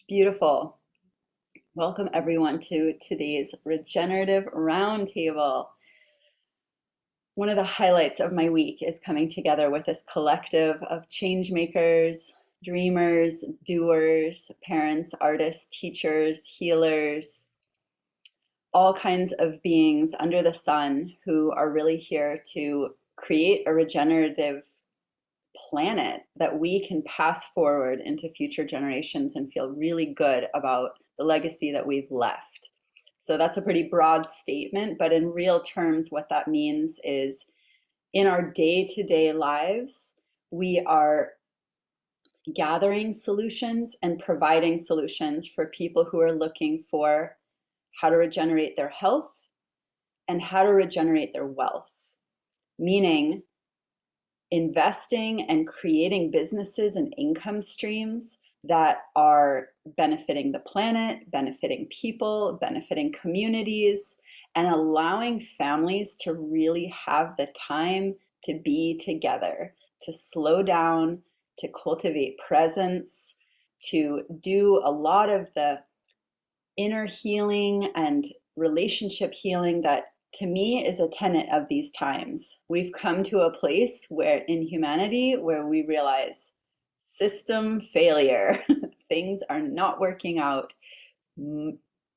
Beautiful. Welcome everyone to today's Regenerative Roundtable. One of the highlights of my week is coming together with this collective of change makers, dreamers, doers, parents, artists, teachers, healers, all kinds of beings under the sun who are really here to create a regenerative planet that we can pass forward into future generations and feel really good about the legacy that we've left. So that's a pretty broad statement, but in real terms, what that means is in our day-to-day lives, we are gathering solutions and providing solutions for people who are looking for how to regenerate their health and how to regenerate their wealth, meaning investing and creating businesses and income streams that are benefiting the planet, benefiting people, benefiting communities, and allowing families to really have the time to be together, to slow down, to cultivate presence, to do a lot of the inner healing and relationship healing that to me is a tenet of these times. We've come to a place where in humanity where we realize system failure, things are not working out.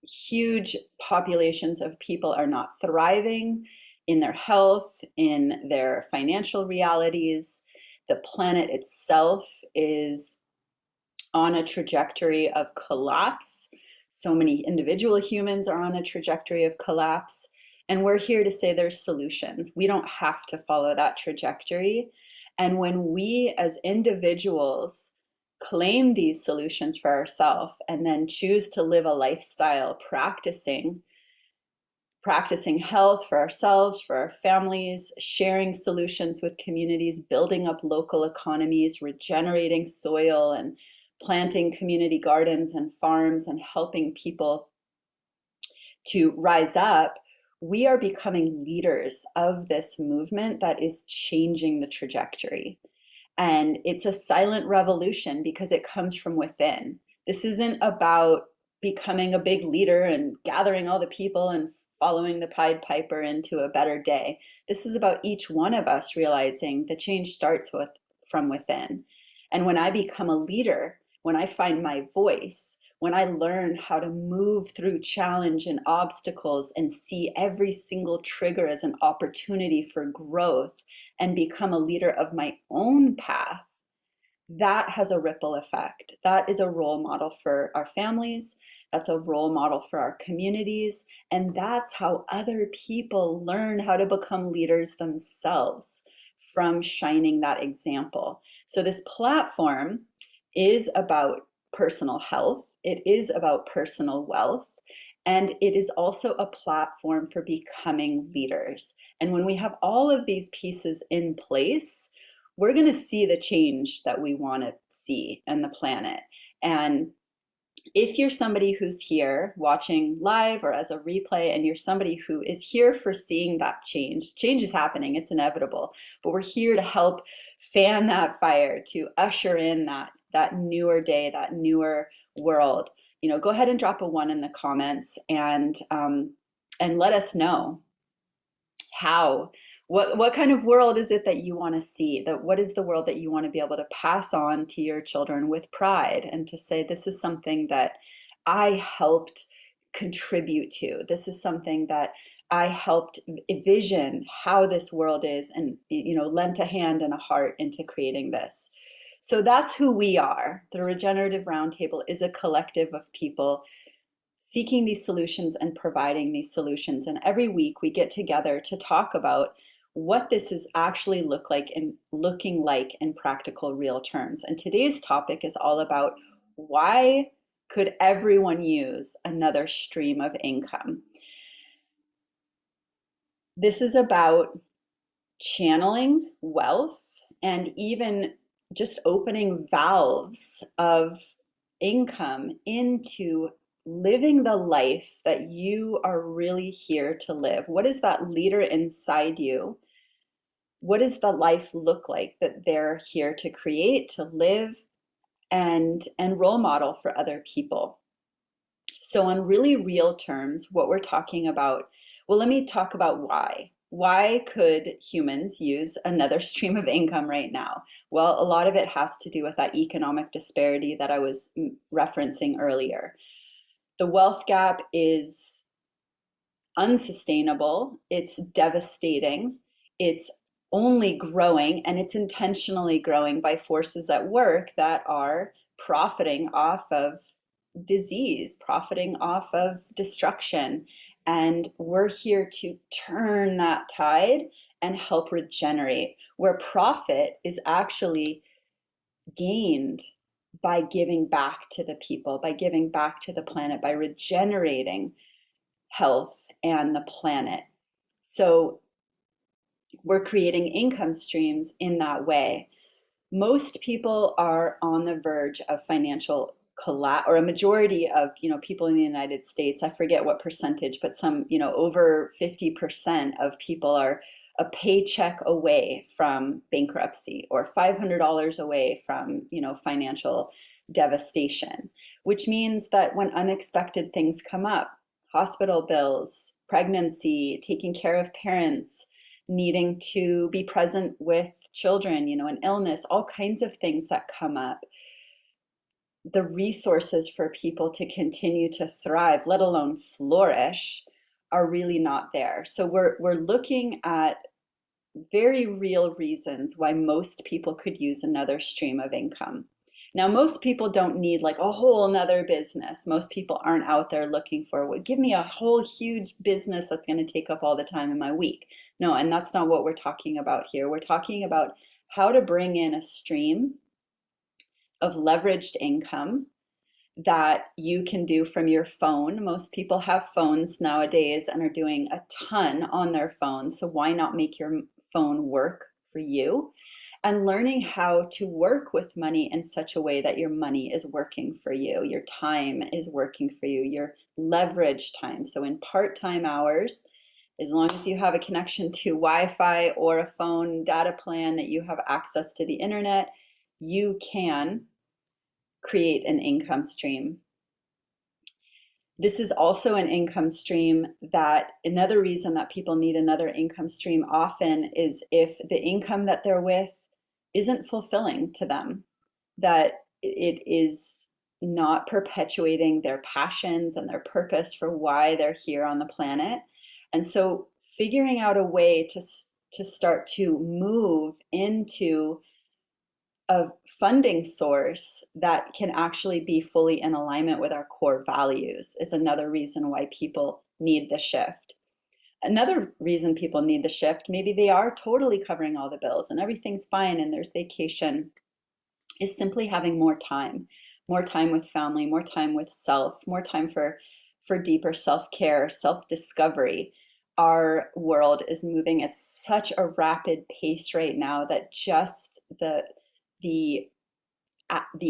Huge populations of people are not thriving in their health, in their financial realities. The planet itself is on a trajectory of collapse. So many individual humans are on a trajectory of collapse. And we're here to say there's solutions. We don't have to follow that trajectory. And when we as individuals claim these solutions for ourselves and then choose to live a lifestyle practicing health for ourselves, for our families, sharing solutions with communities, building up local economies, regenerating soil and planting community gardens and farms and helping people to rise up, we are becoming leaders of this movement that is changing the trajectory. And it's a silent revolution because it comes from within. This isn't about becoming a big leader and gathering all the people and following the Pied Piper into a better day. This is about each one of us realizing the change starts from within. And when I become a leader, when I find my voice, when I learn how to move through challenge and obstacles and see every single trigger as an opportunity for growth and become a leader of my own path, that has a ripple effect. That is a role model for our families. That's a role model for our communities. And that's how other people learn how to become leaders themselves from shining that example. So this platform is about personal health. It is about personal wealth. And it is also a platform for becoming leaders. And when we have all of these pieces in place, we're going to see the change that we want to see in the planet. And if you're somebody who's here watching live or as a replay, and you're somebody who is here for seeing that change is happening, it's inevitable, but we're here to help fan that fire, to usher in that newer day, that newer world. Go ahead and drop a 1 in the comments and let us know what kind of world is it that you want to see? What is the world that you want to be able to pass on to your children with pride and to say, this is something that I helped contribute to. This is something that I helped envision how this world is and, lent a hand and a heart into creating this. So that's who we are. The Regenerative Roundtable is a collective of people seeking these solutions and providing these solutions. And every week we get together to talk about what this is actually looking like in practical, real terms. And today's topic is all about why could everyone use another stream of income? This is about channeling wealth and even just opening valves of income into living the life that you are really here to live. What is that leader inside you? What does the life look like that they're here to create, to live, and role model for other people. So on really real terms, what we're talking about, well, let me talk about why. Why could humans use another stream of income right now? Well, a lot of it has to do with that economic disparity that I was referencing earlier. The wealth gap is unsustainable, it's devastating, it's only growing, and it's intentionally growing by forces at work that are profiting off of disease, profiting off of destruction. And we're here to turn that tide and help regenerate, where profit is actually gained by giving back to the people, by giving back to the planet, by regenerating health and the planet. So we're creating income streams in that way. Most people are on the verge of financial collapse, or a majority of people in the United States, I forget what percentage, but some over 50% of people are a paycheck away from bankruptcy, or $500 away from financial devastation, which means that when unexpected things come up, hospital bills, pregnancy, taking care of parents, needing to be present with children, an illness, all kinds of things that come up, the resources for people to continue to thrive, let alone flourish, are really not there. So we're looking at very real reasons why most people could use another stream of income. Now, most people don't need like a whole another business. Most people aren't out there looking for, well, give me a whole huge business that's going to take up all the time in my week. No, and that's not what we're talking about here. We're talking about how to bring in a stream of leveraged income that you can do from your phone. Most people have phones nowadays and are doing a ton on their phone. So why not make your phone work for you? And learning how to work with money in such a way that your money is working for you, your time is working for you, your leverage time. So in part-time hours, as long as you have a connection to Wi-Fi or a phone data plan that you have access to the internet, you can create an income stream. This is also an income stream that another reason that people need another income stream often is if the income that they're with isn't fulfilling to them, that it is not perpetuating their passions and their purpose for why they're here on the planet. And so figuring out a way to start to move into a funding source that can actually be fully in alignment with our core values is another reason why people need the shift. Another reason people need the shift, maybe they are totally covering all the bills and everything's fine and there's vacation, is simply having more time with family, more time with self, more time for deeper self-care, self-discovery. Our world is moving at such a rapid pace right now that just the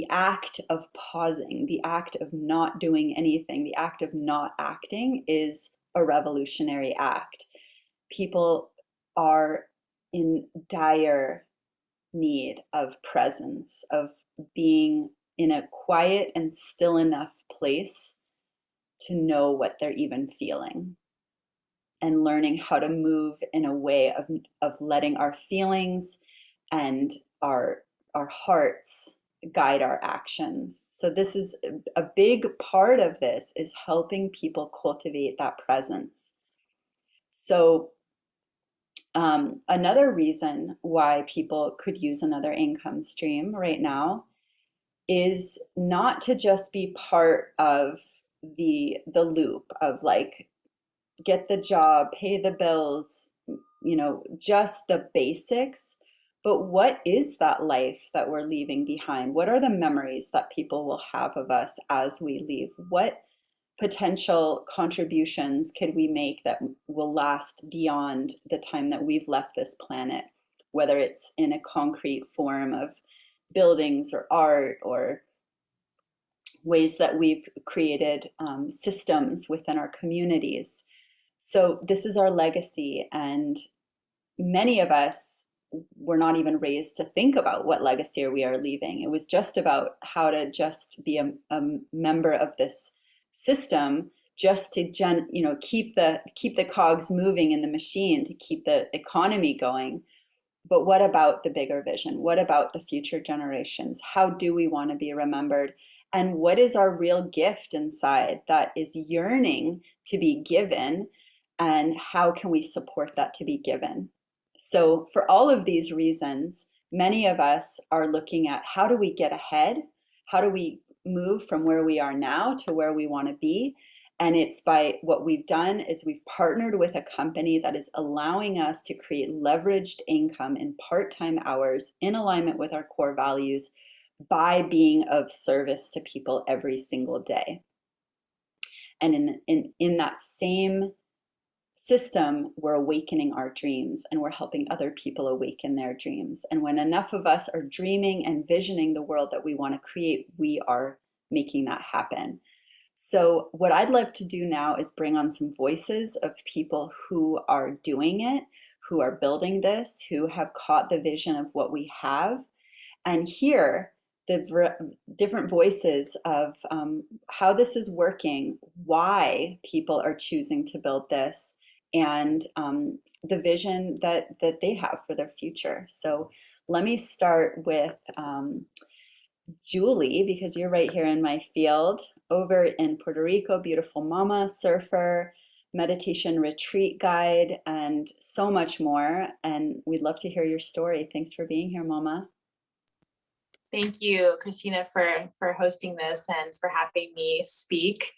act of pausing, the act of not doing anything, the act of not acting is a revolutionary act. People are in dire need of presence, of being in a quiet and still enough place to know what they're even feeling, and learning how to move in a way of letting our feelings and our hearts guide our actions. So this is a big part of this, is helping people cultivate that presence. So another reason why people could use another income stream right now is not to just be part of the loop of like, get the job, pay the bills, just the basics. But what is that life that we're leaving behind? What are the memories that people will have of us as we leave? What potential contributions could we make that will last beyond the time that we've left this planet? Whether it's in a concrete form of buildings or art, or ways that we've created systems within our communities. So this is our legacy, and many of us we're not even raised to think about what legacy we are leaving. It was just about how to just be a member of this system, just to keep the cogs moving in the machine, to keep the economy going. But what about the bigger vision? What about the future generations? How do we want to be remembered? And what is our real gift inside that is yearning to be given? And how can we support that to be given? So, for all of these reasons, many of us are looking at how do we get ahead? How do we move from where we are now to where we want to be? And it's by what we've done is we've partnered with a company that is allowing us to create leveraged income in part-time hours in alignment with our core values by being of service to people every single day. And in that same system, we're awakening our dreams and we're helping other people awaken their dreams. And when enough of us are dreaming and visioning the world that we want to create, we are making that happen. So what I'd love to do now is bring on some voices of people who are doing it, who are building this, who have caught the vision of what we have, and hear the different voices of how this is working, why people are choosing to build this, and the vision that they have for their future. So let me start with Julie, because you're right here in my field, over in Puerto Rico, beautiful mama, surfer, meditation retreat guide, and so much more. And we'd love to hear your story. Thanks for being here, mama. Thank you, Christina, for hosting this and for having me speak.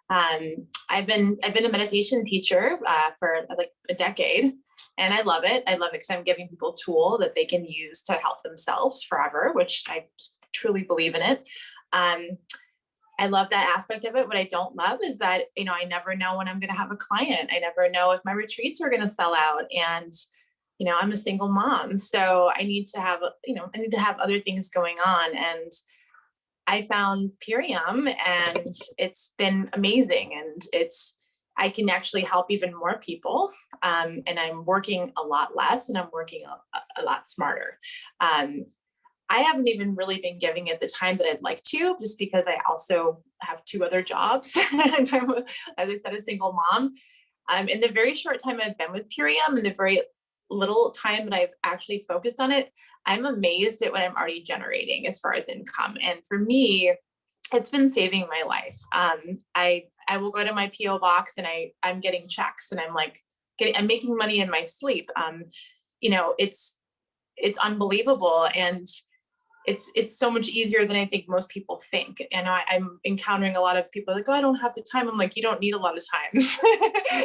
I've been a meditation teacher for like a decade, and I love it. I love it because I'm giving people a tool that they can use to help themselves forever, which I truly believe in it. I love that aspect of it. What I don't love is that, I never know when I'm going to have a client. I never know if my retreats are going to sell out. And, I'm a single mom, so I need to have, other things going on. And I found Purium and it's been amazing. And I can actually help even more people. And I'm working a lot less and I'm working a lot smarter. I haven't even really been giving it the time that I'd like to, just because I also have 2 other jobs. And I'm, as I said, a single mom. In the very short time I've been with Purium and the very little time that I've actually focused on it, I'm amazed at what I'm already generating as far as income. And for me, it's been saving my life. I will go to my PO box and I'm getting checks and I'm making money in my sleep. It's unbelievable. And it's so much easier than I think most people think. And I'm encountering a lot of people like, oh, I don't have the time. I'm like, you don't need a lot of time.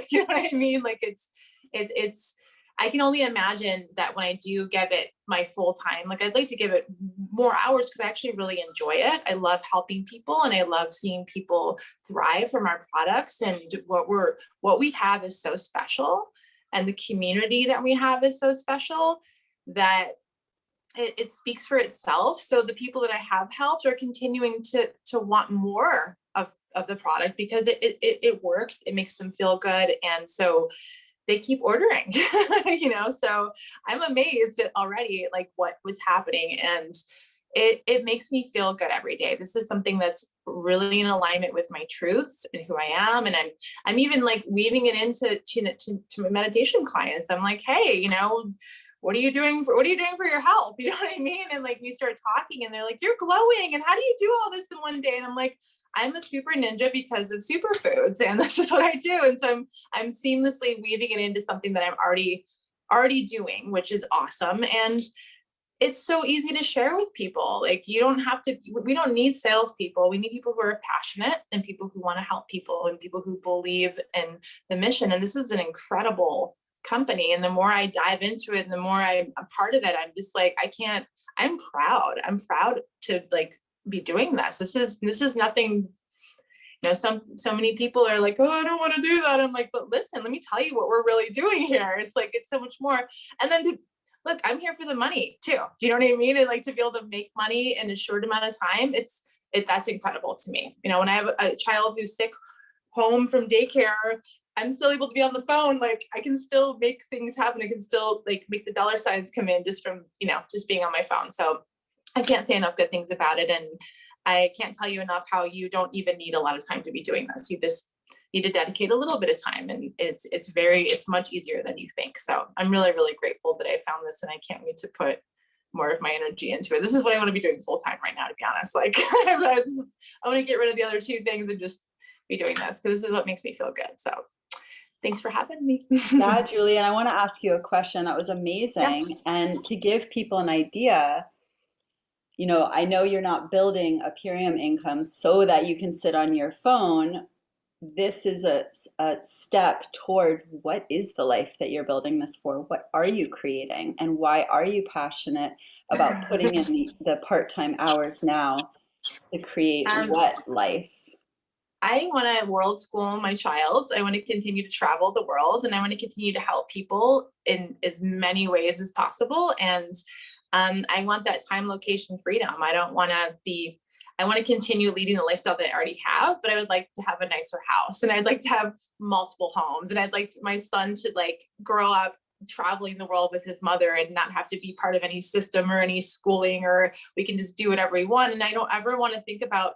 You know what I mean? Like it's, I can only imagine that when I do give it my full time, like I'd like to give it more hours because I actually really enjoy it. I love helping people and I love seeing people thrive from our products. And what we have is so special. And the community that we have is so special that it speaks for itself. So the people that I have helped are continuing to want more of the product because it works. It makes them feel good. And so they keep ordering, so I'm amazed at already like what's happening. And it makes me feel good every day. This is something that's really in alignment with my truths and who I am. And I'm even like weaving it into to my meditation clients. I'm like, hey, what are you doing for your health? You know what I mean? And like we start talking and they're like, you're glowing. And how do you do all this in one day? And I'm like, I'm a super ninja because of superfoods. And this is what I do. And so I'm seamlessly weaving it into something that I'm already doing, which is awesome. And it's so easy to share with people. Like we don't need salespeople. We need people who are passionate and people who want to help people and people who believe in the mission. And this is an incredible company. And the more I dive into it and the more I'm a part of it, I'm just like, I'm proud. I'm proud to like be doing this. This is nothing, so many people are like, oh, I don't want to do that. I'm like, but listen, let me tell you what we're really doing here. It's like, it's so much more. And then look, I'm here for the money too. Do you know what I mean? And like to be able to make money in a short amount of time, that's incredible to me. When I have a child who's sick home from daycare I'm still able to be on the phone. Like I can still make things happen. I can still like make the dollar signs come in just from, just being on my phone. So I can't say enough good things about it. And I can't tell you enough how you don't even need a lot of time to be doing this. You just need to dedicate a little bit of time, and it's much easier than you think. So I'm really, really grateful that I found this, and I can't wait to put more of my energy into it. This is what I want to be doing full time right now, to be honest. Like I want to get rid of the other two things and just be doing this, because this is what makes me feel good. So thanks for having me. Yeah, Julie, and I want to ask you a question that was Yeah. amazing. And to give people an idea, I know you're not building a Purium income so that you can sit on your phone. This is a step towards what is the life that you're building this for? What are you creating? And why are you passionate about putting in the part-time hours now to create what life? I want to world school my child. I want to continue to travel the world, and I want to continue to help people in as many ways as possible. And I want that time, location freedom. I want to continue leading the lifestyle that I already have, but I would like to have a nicer house, and I'd like to have multiple homes, and I'd like my son to like grow up traveling the world with his mother and not have to be part of any system or any schooling, or we can just do whatever we want. And I don't ever want to think about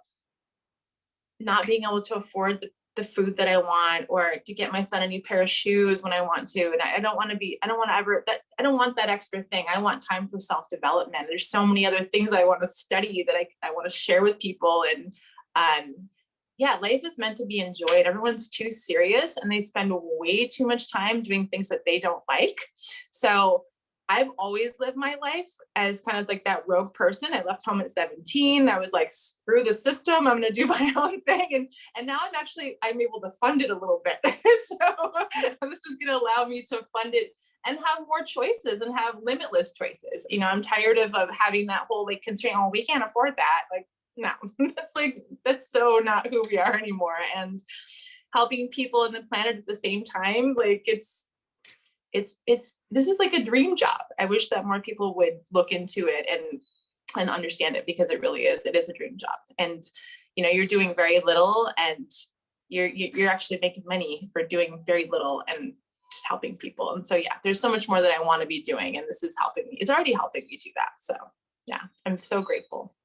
not being able to afford the food that I want, or to get my son a new pair of shoes when I want to. And I don't want that extra thing. I want time for self-development. There's so many other things I want to study that I want to share with people. And yeah, life is meant to be enjoyed. Everyone's too serious, and they spend way too much time doing things that they don't like. So I've always lived my life as kind of like that rogue person. I left home at 17. I was like, screw the system. I'm going to do my own thing. And now I'm able to fund it a little bit. So this is going to allow me to fund it and have more choices and have limitless choices. I'm tired of having that whole like constraint. Oh, we can't afford that. Like, no, that's so not who we are anymore. And helping people in the planet at the same time, like this is like a dream job. I wish that more people would look into it and understand it, because it is a dream job. And you're doing very little, and you're actually making money for doing very little and just helping people. And so yeah, there's so much more that I want to be doing, and this is helping me. It's already helping me do that. So yeah, I'm so grateful.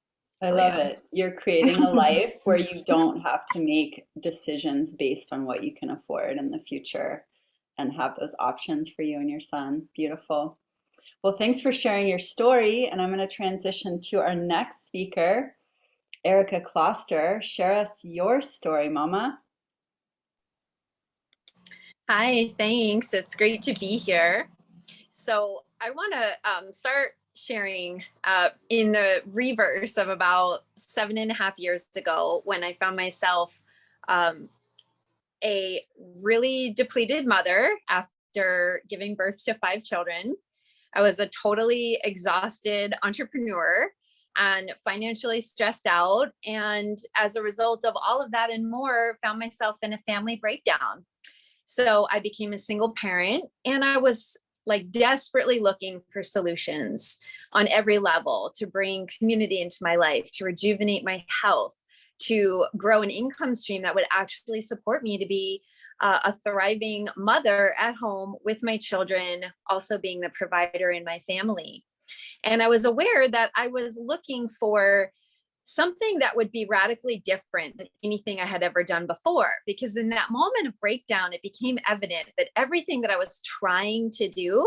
I love it. You're creating a life where you don't have to make decisions based on what you can afford in the future, and have those options for you and your son. Beautiful. Well, thanks for sharing your story. And I'm going to transition to our next speaker, Erica Kloster. Share us your story, Mama. Hi, thanks. It's great to be here. So I want to start sharing in the reverse of about 7.5 years ago, when I found myself a really depleted mother after giving birth to 5 children. I was a totally exhausted entrepreneur and financially stressed out. And as a result of all of that and more, found myself in a family breakdown. So I became a single parent, and I was like desperately looking for solutions on every level to bring community into my life, to rejuvenate my health, to grow an income stream that would actually support me to be a thriving mother at home with my children, also being the provider in my family. And I was aware that I was looking for something that would be radically different than anything I had ever done before. Because in that moment of breakdown, it became evident that everything that I was trying to do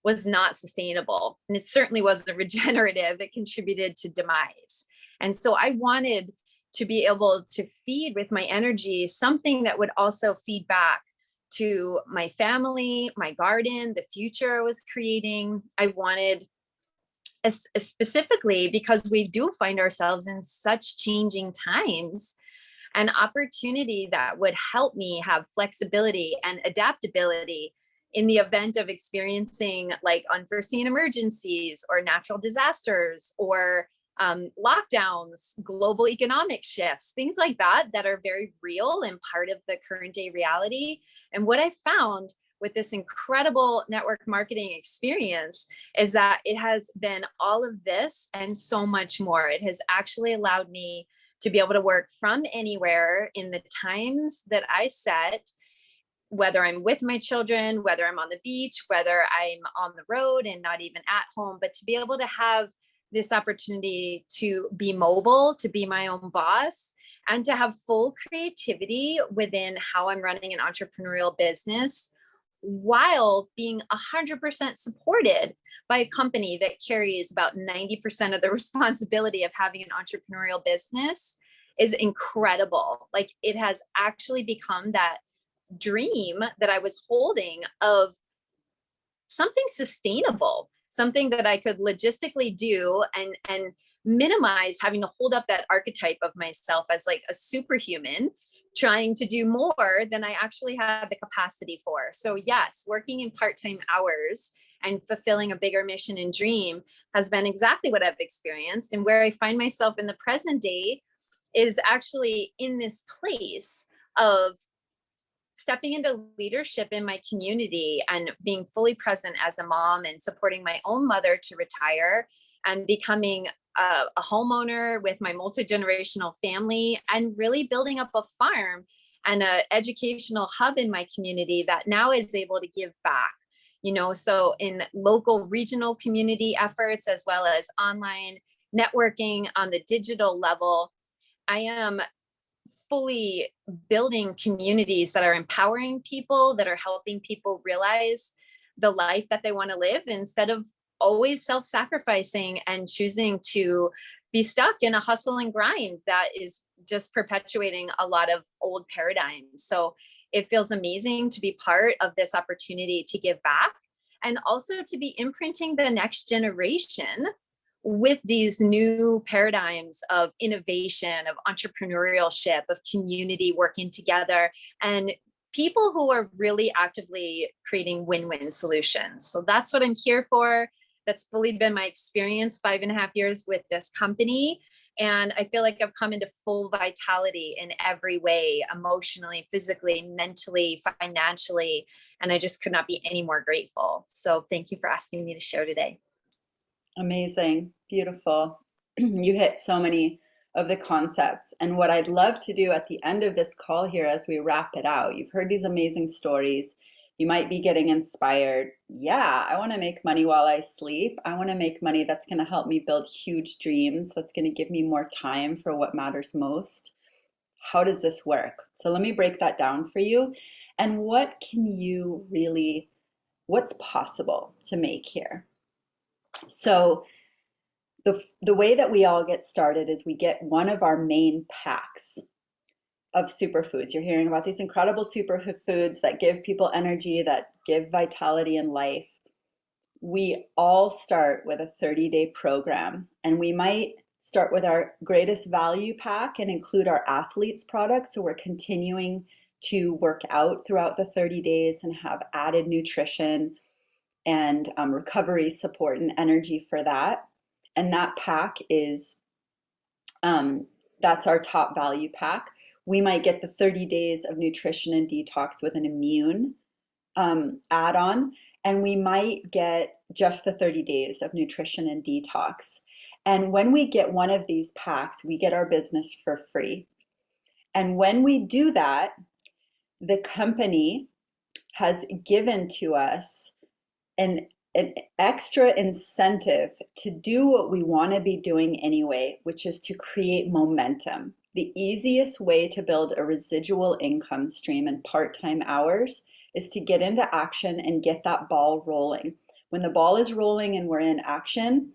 was not sustainable. And it certainly wasn't regenerative. It contributed to demise. And so I wanted to be able to feed with my energy something that would also feed back to my family, my garden, the future I was creating. I wanted, specifically because we do find ourselves in such changing times, an opportunity that would help me have flexibility and adaptability in the event of experiencing like unforeseen emergencies or natural disasters or lockdowns, global economic shifts, things like that, that are very real and part of the current day reality. And what I found with this incredible network marketing experience is that it has been all of this and so much more. It has actually allowed me to be able to work from anywhere in the times that I set, whether I'm with my children, whether I'm on the beach, whether I'm on the road and not even at home, but to be able to have this opportunity to be mobile, to be my own boss, and to have full creativity within how I'm running an entrepreneurial business while being 100% supported by a company that carries about 90% of the responsibility of having an entrepreneurial business is incredible. Like, it has actually become that dream that I was holding of something sustainable, something that I could logistically do and minimize having to hold up that archetype of myself as like a superhuman trying to do more than I actually had the capacity for. So yes, working in part-time hours and fulfilling a bigger mission and dream has been exactly what I've experienced. And where I find myself in the present day is actually in this place of stepping into leadership in my community and being fully present as a mom and supporting my own mother to retire and becoming a homeowner with my multi-generational family and really building up a farm and an educational hub in my community that now is able to give back. So in local regional community efforts, as well as online networking on the digital level, I am fully building communities that are empowering people, that are helping people realize the life that they want to live instead of always self-sacrificing and choosing to be stuck in a hustle and grind that is just perpetuating a lot of old paradigms. So it feels amazing to be part of this opportunity to give back and also to be imprinting the next generation with these new paradigms of innovation, of entrepreneurship, of community working together, and people who are really actively creating win-win solutions. So that's what I'm here for. That's fully been my experience 5.5 years with this company. And I feel like I've come into full vitality in every way, emotionally, physically, mentally, financially. And I just could not be any more grateful. So thank you for asking me to share today. Amazing. Beautiful. You hit so many of the concepts. And what I'd love to do at the end of this call here as we wrap it out, you've heard these amazing stories. You might be getting inspired. Yeah, I want to make money while I sleep. I want to make money that's going to help me build huge dreams, that's going to give me more time for what matters most. How does this work? So let me break that down for you. And what can you really, what's possible to make here? So the way that we all get started is we get one of our main packs of superfoods. You're hearing about these incredible superfoods that give people energy, that give vitality in life. We all start with a 30-day program, and we might start with our greatest value pack and include our athletes products. So we're continuing to work out throughout the 30 days and have added nutrition and recovery support and energy for that. And that pack is, that's our top value pack. We might get the 30 days of nutrition and detox with an immune add-on, and we might get just the 30 days of nutrition and detox. And when we get one of these packs, we get our business for free. And when we do that, the company has given to us an extra incentive to do what we want to be doing anyway, which is to create momentum. The easiest way to build a residual income stream in part-time hours is to get into action and get that ball rolling. When the ball is rolling and we're in action,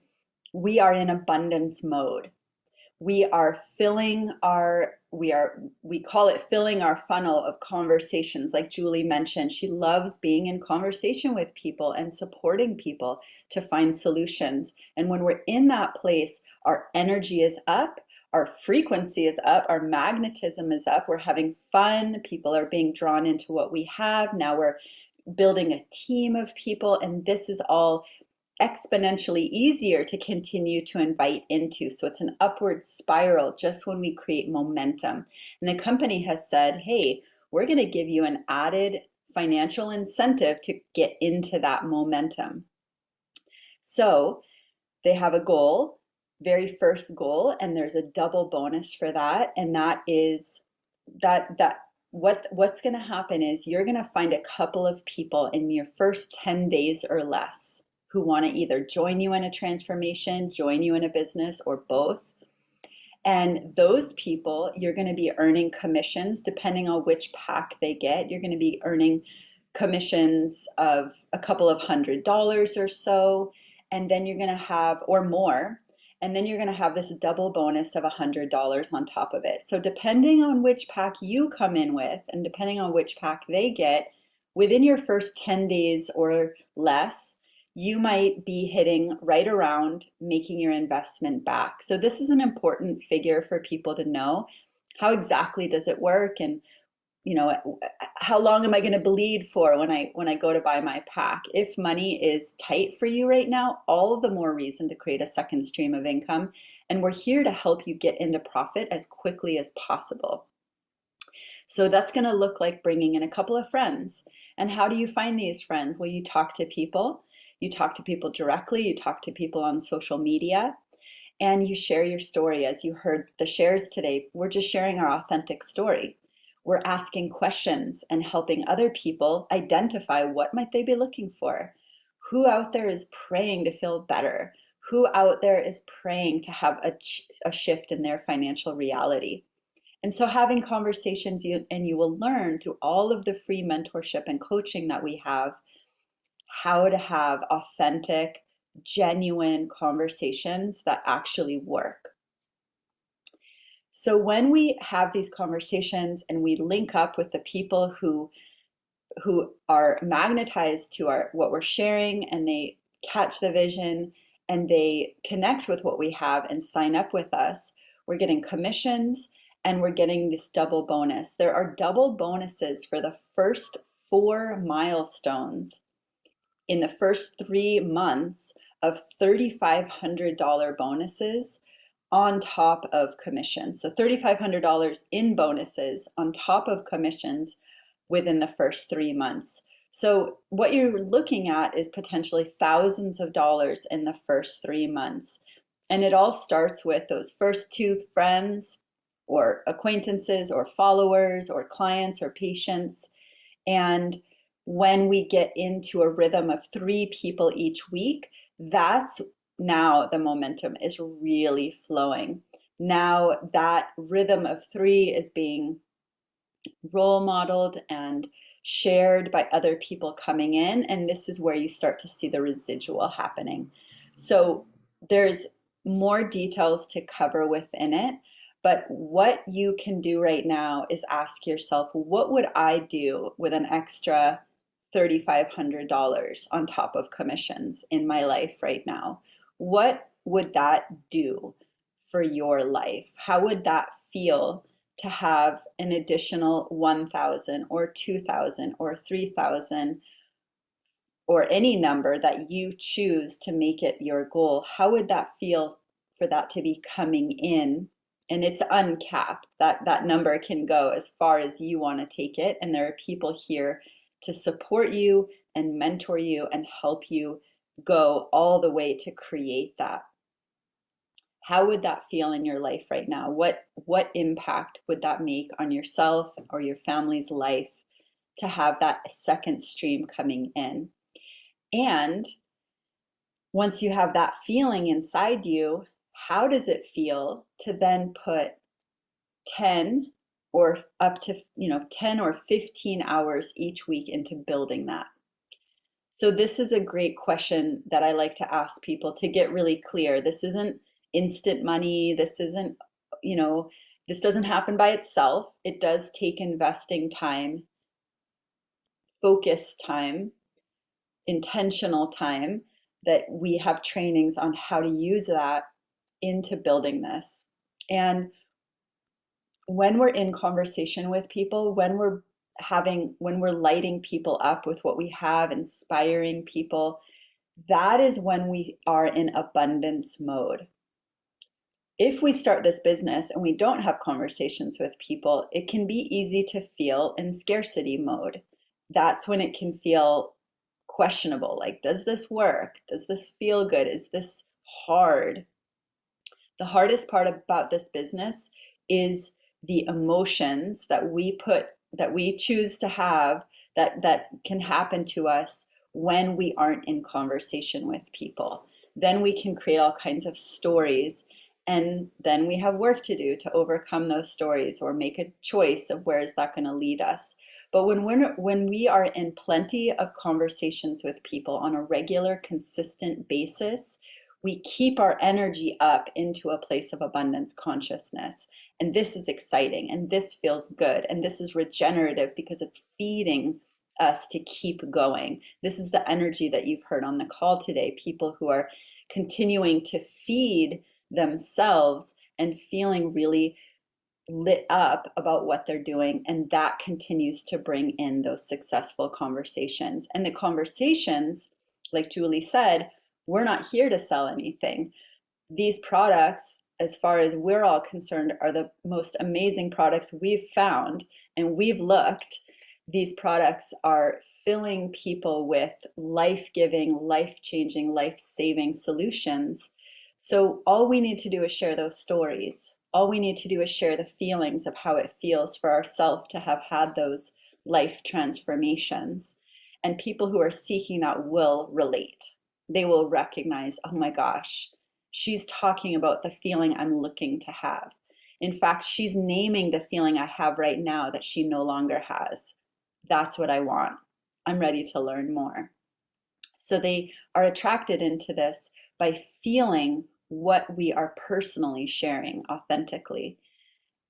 we are in abundance mode. We are filling our, we call it filling our funnel of conversations. Like Julie mentioned, she loves being in conversation with people and supporting people to find solutions. And when we're in that place, our energy is up, our frequency is up, our magnetism is up, we're having fun, people are being drawn into what we have. Now we're building a team of people, and this is all exponentially easier to continue to invite into. So it's an upward spiral just when we create momentum. And the company has said, hey, we're going to give you an added financial incentive to get into that momentum. So they have a goal, very first goal, and there's a double bonus for that. And that is that what's going to happen is you're going to find a couple of people in your first 10 days or less who want to either join you in a transformation, join you in a business, or both. And those people, you're going to be earning commissions depending on which pack they get. You're going to be earning commissions of a couple of $100 or so, and then you're going to have, or more, and then you're going to have this double bonus of $100 on top of it. So depending on which pack you come in with and depending on which pack they get, within your first 10 days or less, you might be hitting right around making your investment back. So this is an important figure for people to know. How exactly does it work? And how long am I going to bleed for when I go to buy my pack? If money is tight for you right now, all the more reason to create a second stream of income. And we're here to help you get into profit as quickly as possible. So that's going to look like bringing in a couple of friends. And how do you find these friends? Well, you talk to people. You talk to people directly. You talk to people on social media. And you share your story. As you heard the shares today, we're just sharing our authentic story. We're asking questions and helping other people identify what might they be looking for. Who out there is praying to feel better? Who out there is praying to have a shift in their financial reality? And so having conversations, you will learn through all of the free mentorship and coaching that we have, how to have authentic, genuine conversations that actually work. So when we have these conversations and we link up with the people who are magnetized to what we're sharing, and they catch the vision and they connect with what we have and sign up with us, we're getting commissions and we're getting this double bonus. There are double bonuses for the first 4 milestones in the first 3 months of $3,500 bonuses on top of commissions. So $3,500 in bonuses on top of commissions within the first 3 months. So what you're looking at is potentially thousands of dollars in the first 3 months. And it all starts with those first 2 friends or acquaintances or followers or clients or patients. And when we get into a rhythm of 3 people each week, that's now the momentum is really flowing. Now that rhythm of 3 is being role modeled and shared by other people coming in, and this is where you start to see the residual happening. So there's more details to cover within it, but what you can do right now is ask yourself, what would I do with an extra $3,500 on top of commissions in my life right now? What would that do for your life? How would that feel to have an additional 1,000 or 2,000 or 3,000 or any number that you choose to make it your goal? How would that feel for that to be coming in? And it's uncapped. That number can go as far as you want to take it. And there are people here to support you and mentor you and help you go all the way to create that. How would that feel in your life right now? What impact would that make on yourself or your family's life to have that second stream coming in? And once you have that feeling inside you, how does it feel to then put 10 or up to 10 or 15 hours each week into building that? So this is a great question that I like to ask people to get really clear. This isn't instant money. This isn't, this doesn't happen by itself. It does take investing time, focused time, intentional time, that we have trainings on how to use that into building this. And when we're in conversation with people, when we're lighting people up with what we have, inspiring people, that is when we are in abundance mode. If we start this business and we don't have conversations with people, it can be easy to feel in scarcity mode. That's when it can feel questionable. Like, does this work? Does this feel good? Is this hard? The hardest part about this business is the emotions that we put that we choose to have that can happen to us when we aren't in conversation with people. Then we can create all kinds of stories, and then we have work to do to overcome those stories or make a choice of where is that going to lead us. But when we are in plenty of conversations with people on a regular, consistent basis, we keep our energy up into a place of abundance consciousness. And this is exciting, and this feels good, and this is regenerative because it's feeding us to keep going. This is the energy that you've heard on the call today, people who are continuing to feed themselves and feeling really lit up about what they're doing, and that continues to bring in those successful conversations. And the conversations, like Julie said, we're not here to sell anything. These products, as far as we're all concerned, are the most amazing products we've found, and we've looked. These products are filling people with life-giving, life-changing, life-saving solutions. So all we need to do is share those stories. All we need to do is share the feelings of how it feels for ourselves to have had those life transformations. And people who are seeking that will relate. They will recognize, oh my gosh, she's talking about the feeling I'm looking to have. In fact, she's naming the feeling I have right now that she no longer has. That's what I want. I'm ready to learn more. So they are attracted into this by feeling what we are personally sharing authentically.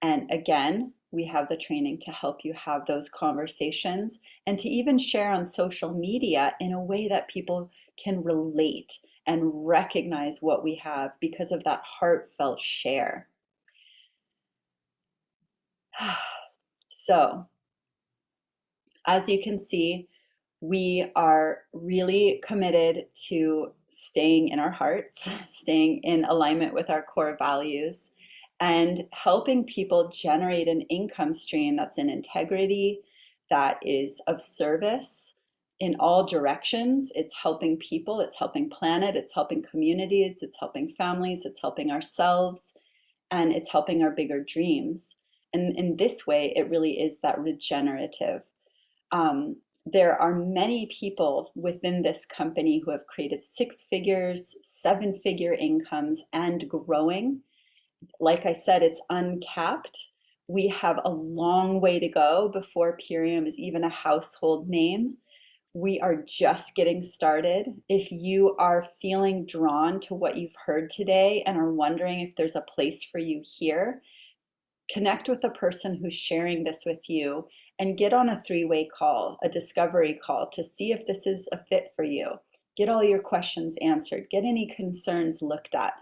And again, we have the training to help you have those conversations and to even share on social media in a way that people can relate and recognize what we have because of that heartfelt share. So, as you can see, we are really committed to staying in our hearts, staying in alignment with our core values, and helping people generate an income stream that's in integrity, that is of service in all directions. It's helping people, it's helping planet, it's helping communities, it's helping families, it's helping ourselves, and it's helping our bigger dreams. And in this way, it really is that regenerative. There are many people within this company who have created 6 figures, 7-figure incomes, and growing. Like I said, it's uncapped. We have a long way to go before Purium is even a household name. We are just getting started. If you are feeling drawn to what you've heard today and are wondering if there's a place for you here, connect with the person who's sharing this with you and get on a 3-way call, a discovery call, to see if this is a fit for you. Get all your questions answered, get any concerns looked at,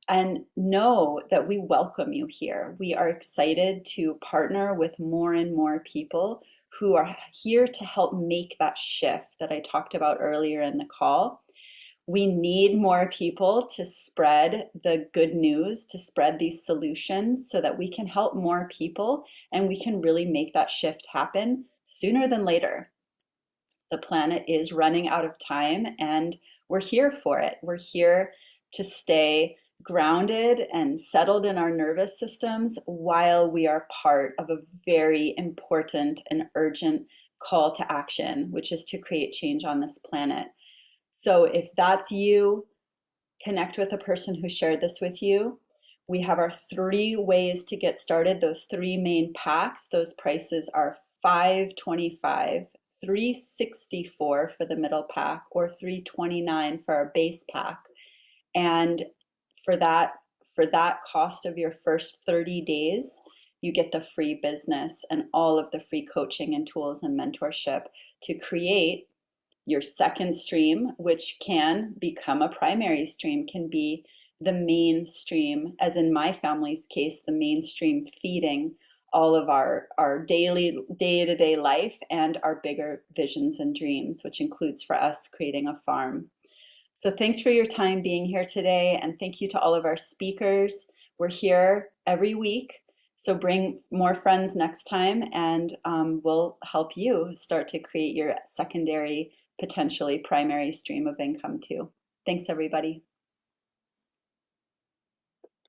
and know that we welcome you here. We are excited to partner with more and more people who are here to help make that shift that I talked about earlier in the call. We need more people to spread the good news, to spread these solutions so that we can help more people and we can really make that shift happen sooner than later. The planet is running out of time and we're here for it. We're here to stay grounded and settled in our nervous systems while we are part of a very important and urgent call to action, which is to create change on this planet. So if that's you, connect with a person who shared this with you. We have our 3 ways to get started, those 3 main packs. Those prices are $525, $364 for the middle pack, or $329 for our base pack. And for that cost of your first 30 days, you get the free business and all of the free coaching and tools and mentorship to create your second stream, which can become a primary stream, can be the mainstream, as in my family's case, the mainstream feeding all of our daily day-to-day life and our bigger visions and dreams, which includes for us creating a farm. So thanks for your time being here today, and thank you to all of our speakers. We're here every week, so bring more friends next time, and we'll help you start to create your secondary, potentially primary stream of income too. Thanks, everybody.